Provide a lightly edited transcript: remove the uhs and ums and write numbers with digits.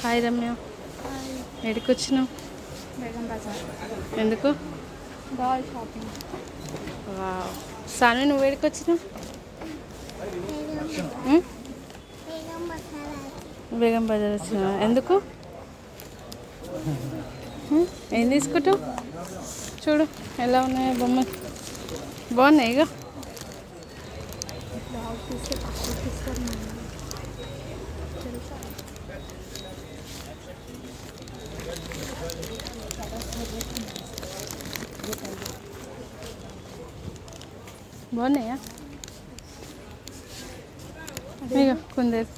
Hi Ramya, ఎక్కడికి వచ్చినావు? బేగం బజార్ ఎందుకు? Doll shopping. వావ్. సాను నువ్వు ఎక్కడికి వచ్చినావు? బేగం బజార్ వచ్చినా ఎందుకు? ఏం తీసుకుంటావు? చూడు ఎలా ఉన్నాయో బొమ్మలు, బాగున్నాయి. ఇక డాల్ తీస్తే తక్కువ తీస్తారు. బాగున్నాయా? ఇక కుందేరు